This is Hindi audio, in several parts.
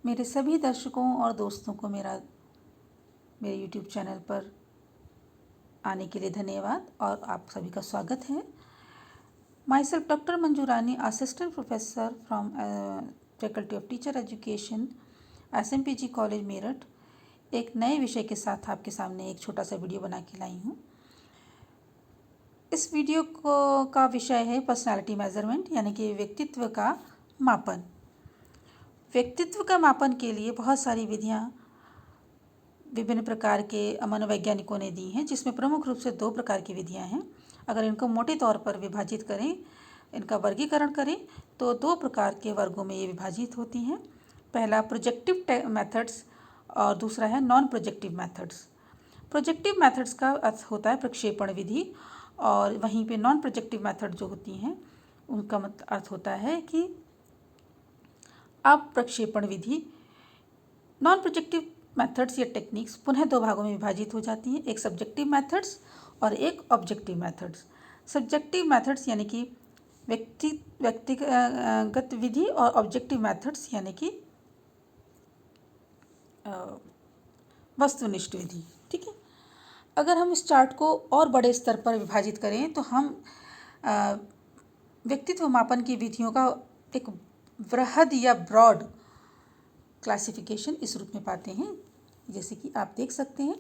मेरे सभी दर्शकों और दोस्तों को मेरे यूट्यूब चैनल पर आने के लिए धन्यवाद और आप सभी का स्वागत है। My self doctor Manju Rani, assistant professor from faculty of teacher education, SMPG college Meerut, एक नए विषय के साथ आपके सामने एक छोटा सा वीडियो बना के लाई हूँ। इस वीडियो का विषय है पर्सनालिटी मेजरमेंट, यानी कि व्यक्तित्व का मापन। व्यक्तित्व का मापन के लिए बहुत सारी विधियाँ विभिन्न प्रकार के मनोवैज्ञानिकों ने दी हैं, जिसमें प्रमुख रूप से 2 प्रकार की विधियाँ हैं। अगर इनको मोटे तौर पर विभाजित करें, इनका वर्गीकरण करें तो 2 प्रकार के वर्गों में ये विभाजित होती हैं। पहला प्रोजेक्टिव मेथड्स और दूसरा है non projective methods. Projective methods का अर्थ होता है प्रक्षेपण विधि, और वहीं पे नॉन प्रोजेक्टिव मेथड जो होती हैं उनका अर्थ होता है कि अप्रक्षेपण विधि। नॉन प्रोजेक्टिव मेथड्स या टेक्निक्स पुनः 2 भागों में विभाजित हो जाती हैं, एक सब्जेक्टिव मेथड्स और एक ऑब्जेक्टिव मेथड्स। सब्जेक्टिव मेथड्स यानी कि व्यक्तिगत विधि, और ऑब्जेक्टिव मेथड्स यानी कि वस्तुनिष्ठ विधि। ठीक है, अगर हम इस चार्ट को और बड़े स्तर पर विभाजित करें तो हम व्यक्तित्व मापन की विधियों का एक वृहद या ब्रॉड क्लासिफिकेशन इस रूप में पाते हैं, जैसे कि आप देख सकते हैं।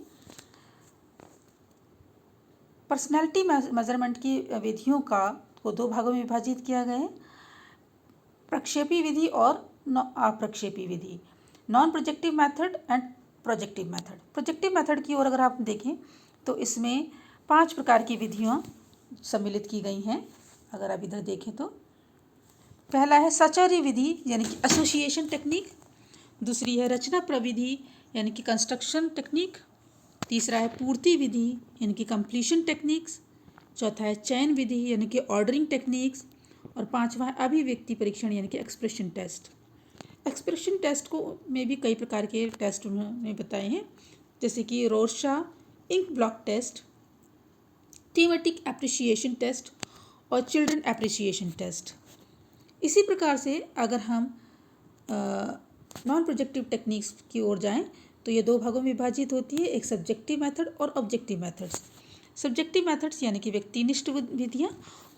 पर्सनैलिटी मेजरमेंट की विधियों को 2 भागों में विभाजित किया गया है, प्रक्षेपी विधि और अप्रक्षेपी विधि, non projective method and projective method. Projective method की ओर अगर आप देखें तो इसमें 5 प्रकार की विधियाँ सम्मिलित की गई हैं। अगर आप इधर देखें तो पहला है साचार्य विधि, यानी कि एसोसिएशन टेक्निक। दूसरी है रचना प्रविधि, यानी कि कंस्ट्रक्शन टेक्निक। तीसरा है पूर्ति विधि, यानी कि कंप्लीशन टेक्निक्स। चौथा है चयन विधि, यानी कि ऑर्डरिंग टेक्निक्स। और 5वां है अभिव्यक्ति परीक्षण, यानी कि एक्सप्रेशन टेस्ट। एक्सप्रेशन टेस्ट को में भी कई प्रकार के टेस्ट उन्होंने बताए हैं, जैसे कि Rorschach ink blot test, thematic apperception test और चिल्ड्रन एप्रिसिएशन टेस्ट। इसी प्रकार से अगर हम नॉन प्रोजेक्टिव टेक्निक्स की ओर जाएं तो ये 2 भागों में विभाजित होती है, एक सब्जेक्टिव मेथड और ऑब्जेक्टिव मेथड्स। सब्जेक्टिव मेथड्स यानी कि व्यक्तिनिष्ठ विधियाँ,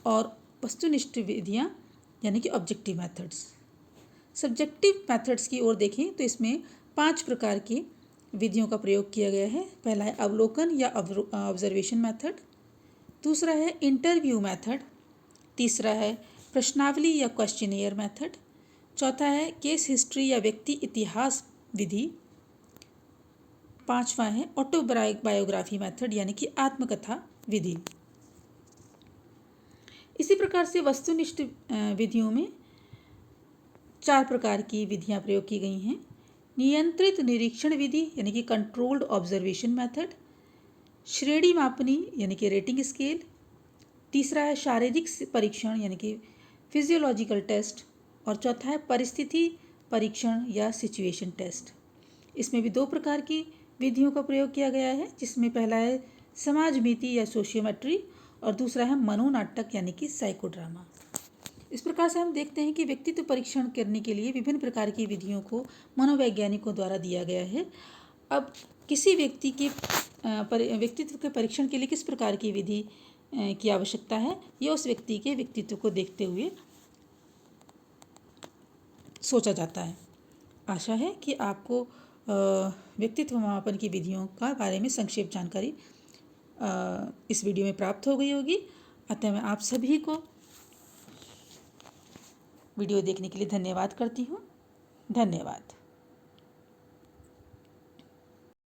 और वस्तुनिष्ठ विधियाँ यानी कि ऑब्जेक्टिव मेथड्स। सब्जेक्टिव मेथड्स की ओर देखें तो इसमें 5 प्रकार की विधियों का प्रयोग किया गया है। पहला है अवलोकन या ऑब्जर्वेशन मेथड। दूसरा है इंटरव्यू मेथड। तीसरा है प्रश्नावली या क्वेश्चनियर मेथड। चौथा है केस हिस्ट्री या व्यक्ति इतिहास विधि। 5वां है ऑटोबायोग्राफी मेथड, यानी कि आत्मकथा विधि। इसी प्रकार से वस्तुनिष्ठ विधियों में 4 प्रकार की विधियां प्रयोग की गई हैं। नियंत्रित निरीक्षण विधि, यानी कि कंट्रोल्ड ऑब्जर्वेशन मेथड। श्रेणी मापनी, यानी कि रेटिंग स्केल। तीसरा है शारीरिक परीक्षण, यानी कि फिजियोलॉजिकल टेस्ट। और चौथा है परिस्थिति परीक्षण या सिचुएशन टेस्ट। इसमें भी 2 प्रकार की विधियों का प्रयोग किया गया है, जिसमें पहला है समाजमिति या सोशियोमेट्री, और दूसरा है मनोनाटक, यानी कि साइकोड्रामा। इस प्रकार से हम देखते हैं कि व्यक्तित्व परीक्षण करने के लिए विभिन्न प्रकार की विधियों को मनोवैज्ञानिकों द्वारा दिया गया है। अब किसी व्यक्ति के व्यक्तित्व के परीक्षण के लिए किस प्रकार की विधि की आवश्यकता है, यह उस व्यक्ति के व्यक्तित्व को देखते हुए सोचा जाता है। आशा है कि आपको व्यक्तित्व मापन की विधियों का बारे में संक्षेप जानकारी इस वीडियो में प्राप्त हो गई होगी। अतः मैं आप सभी को वीडियो देखने के लिए धन्यवाद करती हूँ। धन्यवाद।